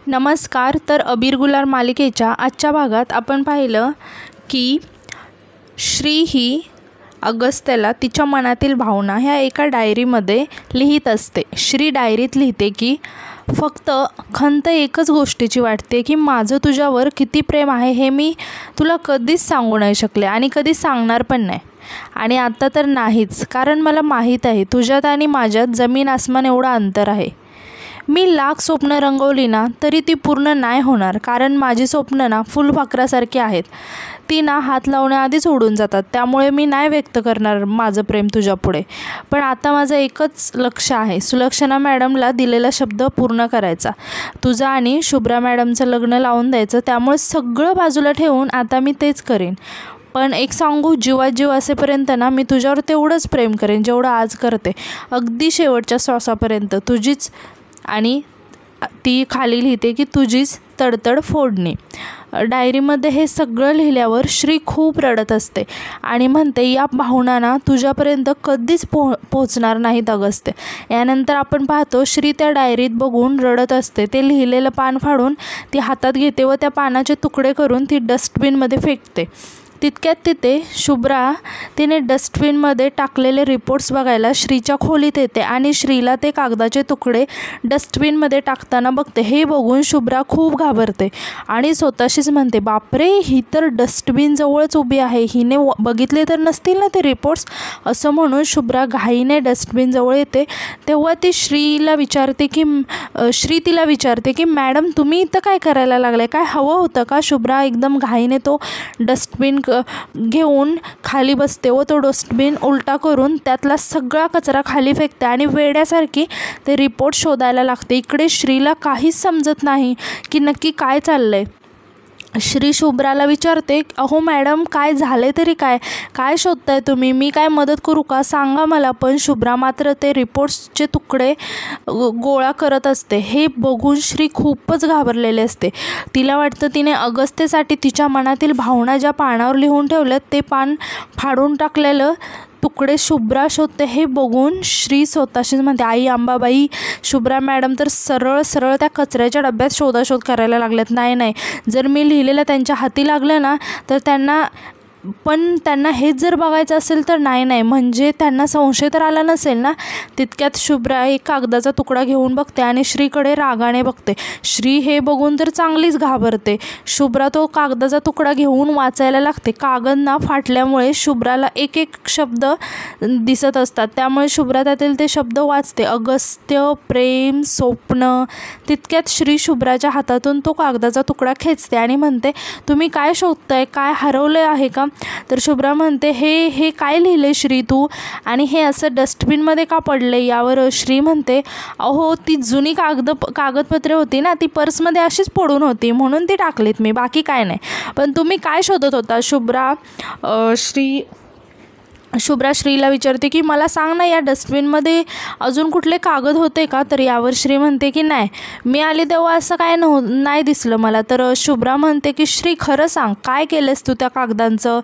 नमस्कार. तर अबीर गुलाल मालिकेच्या आजच्या भागात आपण पाहिलं की श्री ही अगस्त्याला तिच्या मनातील भावना ह्या एका डायरीमध्ये लिहित असते. श्री डायरीत लिहिते की फक्त खंत एकच गोष्टीची वाटते की माझं तुझ्यावर किती प्रेम आहे हे मी तुला कधीच सांगू नाही शकले आणि कधीच सांगणार पण नाही. आणि आता तर नाहीच, कारण मला माहीत आहे तुझ्यात आणि माझ्यात जमीन आसमान एवढं अंतर आहे. मी लाख स्वप्न रंगवली ना तरी ती पूर्ण नाही होणार, कारण माझी स्वप्न ना फुलपाखरासारखी आहेत. ती ना हात लावण्याआधीच उडून जातात. त्यामुळे मी नाही व्यक्त करणार माझं प्रेम तुझ्यापुढे. पण आता माझं एकच लक्ष आहे, सुलक्षणा मॅडमला दिलेला शब्द पूर्ण करायचा. तुझं आणि शुभ्रा मॅडमचं लग्न लावून द्यायचं. त्यामुळे सगळं बाजूला ठेवून आता मी तेच करेन. पण एक सांगू, जीवात जीव असेपर्यंत ना मी तुझ्यावर तेवढंच प्रेम करेन जेवढं आज करते, अगदी शेवटच्या श्वासापर्यंत तुझीच. आणि ती खाली लिहिते की तुझीच तडतड फोडणी. डायरीमध्ये हे सगळं लिहिल्यावर श्री खूप रडत असते आणि म्हणते या भावना ना तुझ्यापर्यंत कधीच पोहोचणार नाहीत अगस्त्य. यानंतर आपण पाहतो श्री त्या डायरीत बघून रडत असते. ते लिहिलेलं पान फाडून ती हातात घेते व त्या पानाचे तुकडे करून ती डस्टबिनमध्ये फेकते. तितक्यात तिथे शुभ्रा तिने डस्टबिनमध्ये टाकलेले रिपोर्ट्स बघायला श्रीच्या खोलीत येते आणि श्रीला ते कागदाचे तुकडे डस्टबिनमध्ये टाकताना बघते. हे बघून शुभ्रा खूप घाबरते आणि स्वतःशीच म्हणते, बापरे, ही तर डस्टबिनजवळच उभी आहे, हिने बघितले तर नसतील ना ते रिपोर्ट्स. असं म्हणून शुभ्रा घाईने डस्टबिनजवळ येते. तेव्हा ती श्री तिला विचारते की मॅडम तुम्ही इथं काय करायला लागले, काय हवं होतं का. शुभ्रा एकदम घाईने तो डस्टबिन घेऊन खाली बसते व तो डस्टबिन उलटा करून त्यातला सगळा कचरा खाली फेकते आणि वेड्यासारखी ते रिपोर्ट शोधायला लागते. इकडे श्रीला काहीच समजत नाही की नक्की काय चाललंय. श्री शुभ्राला विचारते, अहो मॅडम, काय झाले तरी काय शोधताय तुम्ही, मी काय मदत करू का, सांगा मला. पण शुभ्रा मात्र ते रिपोर्ट्सचे तुकडे गोळा करत असते. हे बघून श्री खूपच घाबरलेले असते. तिला वाटतं तिने अगस्त्यसाठी तिच्या मनातील भावना ज्या पानावर लिहून ठेवल्यात ते पान फाडून टाकलेलं तुकडे शुभ्रा शोधते. हे बघून श्री स्वतःशीच म्हणते, आई अंबाबाई, शुभ्रा मॅडम तर सरळ त्या कचऱ्याच्या डब्यात शोधाशोध करायला लागल्यात. नाही, जर मी लिहिलेलं त्यांच्या हाती लागलं ना तर त्यांना हेच जर बघायचं असेल तर नाही, म्हणजे त्यांना संशय तर आला नसेल ना. तितक्यात शुभ्रा एक कागदाचा तुकडा घेऊन बघते आणि श्रीकडे रागाने बघते. श्री हे बघून तर चांगलीच घाबरते. शुभ्रा तो कागदाचा तुकडा घेऊन वाचायला लागते. कागद ना फाटल्यामुळे शुभ्राला एक शब्द दिसत असतात. त्यामुळे शुभ्रा त्यातील ते शब्द वाचते. अगस्त्य, प्रेम, स्वप्न. तितक्यात श्री शुभ्राच्या हातातून तो कागदाचा तुकडा खेचते आणि म्हणते, तुम्ही काय शोधताय, काय हरवले आहे का. तर शुभ्रा म्हणते, हे काय लिहिले श्री तू, आणि हे असं डस्टबिनमध्ये का पडले. यावर श्री म्हणते, अहो ती जुनी कागदपत्रे होती ना, ती पर्समध्ये अशीच पडून होती म्हणून ती टाकलीत मी, बाकी काय नाही. पण तुम्ही काय शोधत होता. शुभ्रा श्रीला विचारते की मला सांग ना, या डस्टबिनमध्ये अजून कुठले कागद होते का. तर यावर श्री म्हणते की नाही, मी आली तेव्हा असं काय नाही दिसलं मला. तर शुभ्रा म्हणते की श्री खरं सांग, काय केलंस तू त्या कागदांचं.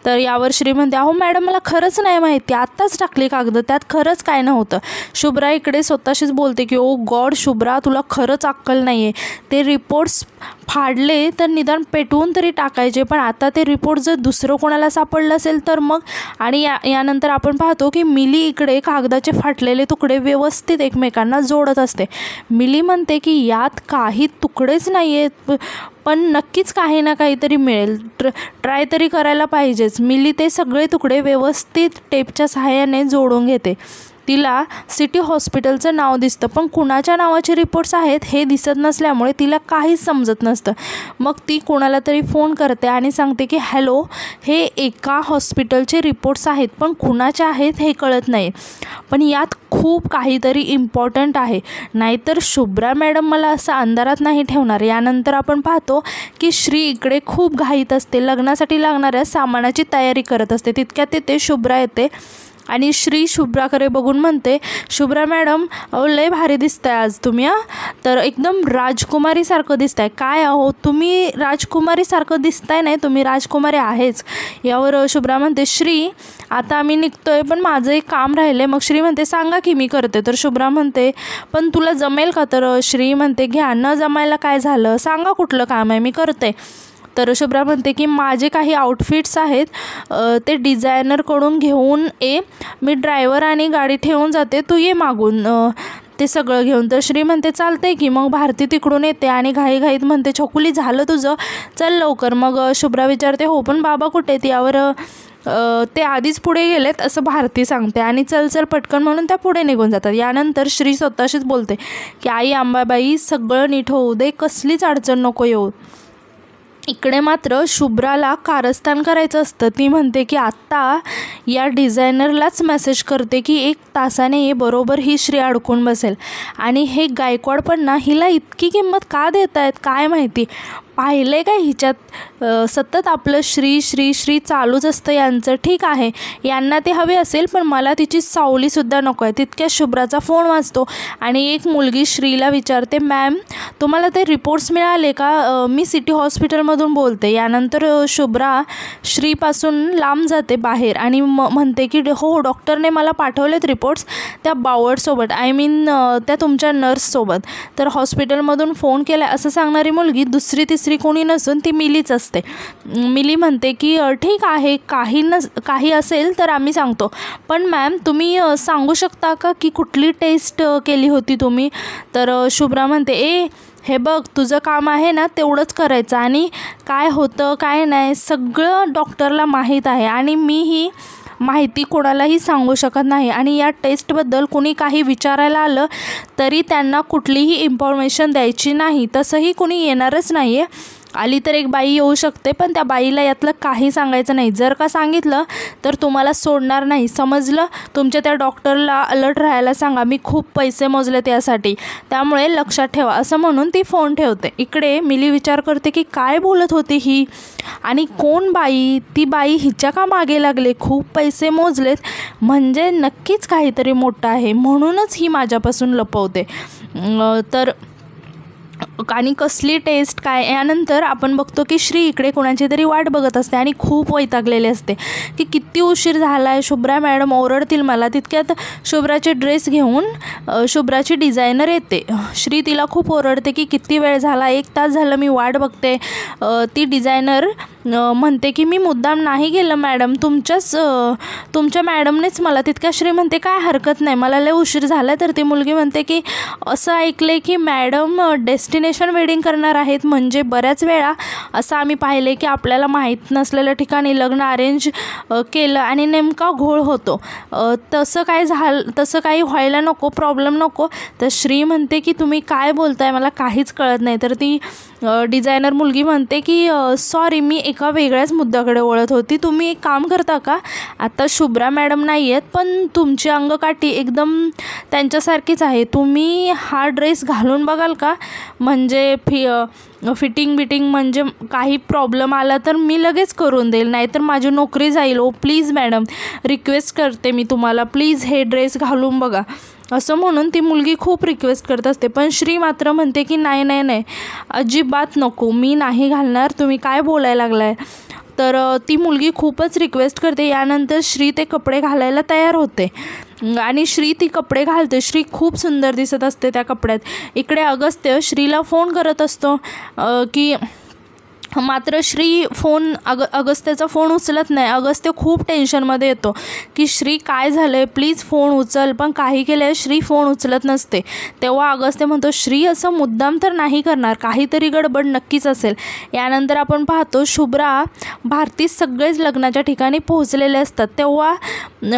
तर यावर श्री म्हणते, अहो मॅडम, मला खरंच नाही माहिती, आत्ताच टाकली कागद, त्यात खरंच काय नव्हतं. शुभ्रा इकडे स्वतःशीच बोलते की ओ गॉड शुभ्रा, तुला खरंच अक्कल नाही आहे. ते रिपोर्ट्स फाडले तर निदान पेटवून तरी टाकायचे, पण आता ते रिपोर्ट जर दुसरं कोणाला सापडलं असेल तर मग. आणि यानंतर आपण पाहतो की मिली इकडे कागदाचे फाटलेले तुकडे व्यवस्थित एकमेकांना जोडत असते. मिली म्हणते की यात काही तुकडेच नाही आहेत, पण नक्कीच काही ना काहीतरी मिळेल, ट्राय तरी करायला पाहिजेच. मिली ते सगळे तुकडे व्यवस्थित टेपच्या सहाय्याने जोडून घेते. तिला सिटी हॉस्पिटलचं नाव दिसतं, पण कुणाच्या नावाचे रिपोर्ट्स आहेत हे दिसत नसल्यामुळे तिला काहीच समजत नसतं. मग ती कोणाला तरी फोन करते आणि सांगते की हॅलो, हे एका हॉस्पिटलचे रिपोर्ट्स आहेत, पण कुणाचे आहेत हे कळत नाही, पण यात खूप काहीतरी इम्पॉर्टंट आहे, नाहीतर शुभ्रा मॅडम मला असं अंधारात नाही ठेवणार. यानंतर आपण पाहतो की श्री इकडे खूप घाईत असते, लग्नासाठी लागणाऱ्या सामानाची तयारी करत असते. तितक्यात तिथे शुभ्रा येते आणि श्री शुभ्राकडे बघून म्हणते, शुभ्रा मॅडम अहो लय भारी दिसताय आज तुम्ही, तर एकदम राजकुमारीसारखं दिसताय. काय अहो तुम्ही राजकुमारीसारखं दिसताय नाही, तुम्ही राजकुमारी आहेच. यावर शुभ्रा म्हणते, श्री आता आम्ही निघतोय पण माझं एक काम राहिलं. मग श्री म्हणते, सांगा की मी करते. तर शुभ्रा म्हणते, पण तुला जमेल का? तर श्री म्हणते, घ्या, न जमायला काय झालं, सांगा कुठलं काम आहे, मी करते. तर शुभ्रा म्हणते की माझे काही आउटफिट्स आहेत ते डिझायनरकडून घेऊन ये, मी ड्रायव्हर आणि गाडी ठेवून जाते, तू ये मागून ते सगळं घेऊन. तर श्री म्हणते, चालतंय की. मग भारती तिकडून येते आणि घाईघाईत म्हणते, छकुली झालं तुझं, चल लवकर. मग शुभ्रा विचारते, हो पण बाबा कुठे आहेत? यावर ते आधीच पुढे गेलेत असं भारती सांगते आणि चल चल पटकन म्हणून त्या पुढे निघून जातात. यानंतर श्री स्वतःशीच बोलते की आई अंबाबाई सगळं नीट होऊ दे, कसलीच अडचण नको येऊ. इकडे मात्र शुभ्राला कारस्थान करायचं असतं. ती म्हणते की आत्ता या डिझायनरलाच मेसेज करते की 1 तासाने ये, बरोबर ही श्री अडकून बसेल. आणि हे गायकवाड पण ना हिला इतकी किंमत का देत आहेत काय माहिती. पाहिलं काय हिच्यात सतत आपलं श्री श्री श्री चालूच असतं यांचं. ठीक आहे यांना ते हवे असेल पण मला तिची सावलीसुद्धा नको आहे. तितक्या शुभ्राचा फोन वाजतो आणि एक मुलगी श्रीला विचारते, मॅम तुम्हाला ते रिपोर्ट्स मिळाले का? मी सिटी हॉस्पिटलमधून बोलते. यानंतर शुभ्रा श्रीपासून लांब जाते बाहेर आणि म्हणते की हो डॉक्टरने मला पाठवलेत रिपोर्ट्स, त्या बावडसोबत, आय मीन त्या तुमच्या नर्ससोबत. तर हॉस्पिटलमधून फोन केला असं सांगणारी मुलगी दुसरी तिसरी कोणी नसून ती मिलीच असते. मिली म्हणते की ठीक आहे, काही असेल तर आम्ही सांगतो, पण मॅम तुम्ही सांगू शकता का की कुठली टेस्ट केली होती तुम्ही? तर शुभ्रा म्हणते, हे बघ तुझं काम आहे ना तेवढंच करायचं आणि काय होतं काय नाही सगळं डॉक्टरला माहीत आहे आणि मी ही माहिती कोणालाही सांगू शकत नाही. आणि या टेस्टबद्दल कुणी काही विचारायला आलं तरी त्यांना कुठलीही इन्फॉर्मेशन द्यायची नाही. तसंही कुणी येणारच नाही आहे. आली तर एक बाई येऊ शकते पण त्या बाईला यातलं काही सांगायचं नाही. जर का सांगितलं तर तुम्हाला सोडणार नाही, समजलं? तुमच्या त्या डॉक्टरला अलर्ट राहायला सांगा, मी खूप पैसे मोजले त्यासाठी, त्यामुळे लक्षात ठेवा, असं म्हणून ती फोन ठेवते. इकडे मिली विचार करते की काय बोलत होती ही आणि कोण बाई, ती बाई हिच्या का मागे लागले, खूप पैसे मोजलेत म्हणजे नक्कीच काहीतरी मोठं आहे, म्हणूनच ही माझ्यापासून लपवते. तर आणि कसली टेस्ट काय. यानंतर आपण बघतो की श्री इकडे कोणाची तरी वाट बघत असते आणि खूप वैतागलेले असते की किती उशीर झाला आहे, शुभ्रा मॅडम ओरडतील मला. तितक्यात शुभ्राचे ड्रेस घेऊन शुभ्राची डिझायनर येते. श्री तिला खूप ओरडते की किती वेळ झाला, 1 तास झालं मी वाट बघते. ती डिझायनर म्हणते की मी मुद्दाम नाही गेलं मॅडम, तुमच्या मॅडमनेच मला. तितक्या श्री म्हणते काय हरकत नाही, मला लय उशीर झाला. तर ती मुलगी म्हणते की असं ऐकले की मॅडम डेस्टिनेशन वेडिंग करणार आहेत, म्हणजे बऱ्याच वेळा असं आम्ही पाहिले की आपल्याला माहीत नसलेल्या ठिकाणी लग्न अरेंज केलं आणि नेमका घोळ होतो. तसं काही व्हायला नको, प्रॉब्लेम नको. तर श्री म्हणते की तुम्ही काय बोलताय, मला काहीच कळत नाही. तर ती डिझायनर मुलगी म्हणते की सॉरी, मी एका वेगळ्याच मुद्द्याकडे वळत होती. तुम्ही एक काम करता का, आता शुभ्रा मॅडम नाही आहेत पण तुमची अंगकाठी एकदम त्यांच्यासारखीच आहे, तुम्ही हा ड्रेस घालून बघाल का? म्हणजे फिटिंग म्हणजे काही प्रॉब्लेम आला तर मी लगेच करून देईल, नाहीतर माझी नोकरी जाईल. ओ प्लीज मॅडम, रिक्वेस्ट करते मी तुम्हाला, प्लीज हे ड्रेस घालून बघा, असं म्हणून ती मुलगी खूप रिक्वेस्ट करत असते. पण श्री मात्र म्हणते की नाही अजिबात नको, मी नाही घालणार, तुम्ही काय बोलायला लागलाय. तर ती मुलगी खूपच रिक्वेस्ट करते. यानंतर श्री ते कपडे घालायला तयार होते आणि श्री ती कपडे घालते. श्री खूप सुंदर दिसत असते त्या कपड्यात. इकडे अगस्त्य श्रीला फोन करत असतो की मात्र श्री अगस्त्याचा फोन उचलत नाही. अगस्त्य खूप टेन्शनमध्ये येतो की श्री काय झालं आहे, प्लीज फोन उचल. पण काही केलं श्री फोन उचलत नसते. तेव्हा अगस्त्य म्हणतो श्री असं मुद्दाम तर नाही करणार, काहीतरी गडबड नक्कीच असेल. यानंतर आपण पाहतो शुभ्रा भारती सगळेच लग्नाच्या ठिकाणी पोहोचलेले असतात. तेव्हा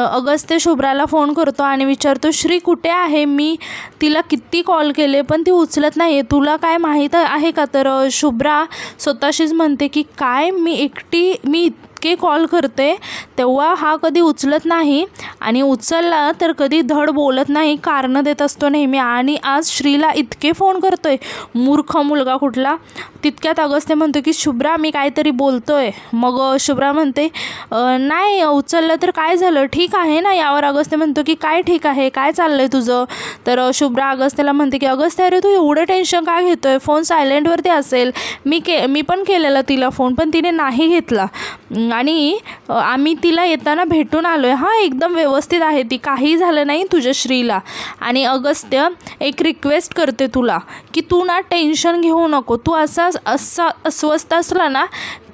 अगस्त्य शुभ्राला फोन करतो आणि विचारतो श्री कुठे आहे, मी तिला किती कॉल केले पण ती उचलत नाही, तुला काय माहीत आहे का? तर शुभ्रा स्वतःशी म्हणते की काय मी इतके कॉल करते तेव्हा हा कधी उचलत नाही आणि उचलला तर कधी धड बोलत नाही, कारणं देत असतो नेहमी. आणि आज श्रीला इतके फोन करतोय, मूर्ख मुलगा कुठला. तितक्यात अगस्त्य म्हणतो की शुभ्रा मी काहीतरी बोलतोय. मग शुभ्रा म्हणते नाही उचललं तर काय झालं, ठीक आहे ना. यावर अगस्त्य म्हणतो की काय ठीक आहे, काय चाललंय तुझं. तर शुभ्रा अगस्त्याला म्हणते की अगस्त्य अरे तू एवढं टेन्शन का घेतोय, फोन सायलेंटवरती असेल. मी पण केलेला तिला फोन, पण तिने नाही घेतला. आणि आम्ही तिला येताना भेटून आलोय. हां एकदम व्यवस्थित आहे ती, काही झालं नाही तुझ्या श्रीला. आणि अगस्त्य एक रिक्वेस्ट करते तुला की तू ना टेन्शन घेऊ नको. तू असा अस्वस्थ असला ना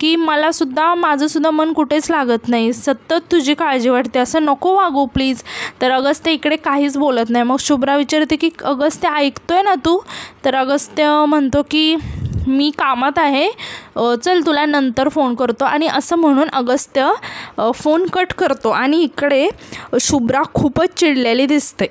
की माझंसुद्धा मन कुठेच लागत नाही, सतत तुझी काळजी वाटते, असं नको वागू प्लीज. तर अगस्त्य इकडे काहीच बोलत नाही. मग शुभ्रा विचारते की अगस्त्य ऐकतोय ना तू. तर अगस्त्य म्हणतो की मी कामात आहे, चल तुला नंतर फोन करतो. आणि असं म्हणून अगस्त्य फोन कट करतो. आणि इकडे शुभ्रा खूपच चिडलेली दिसते.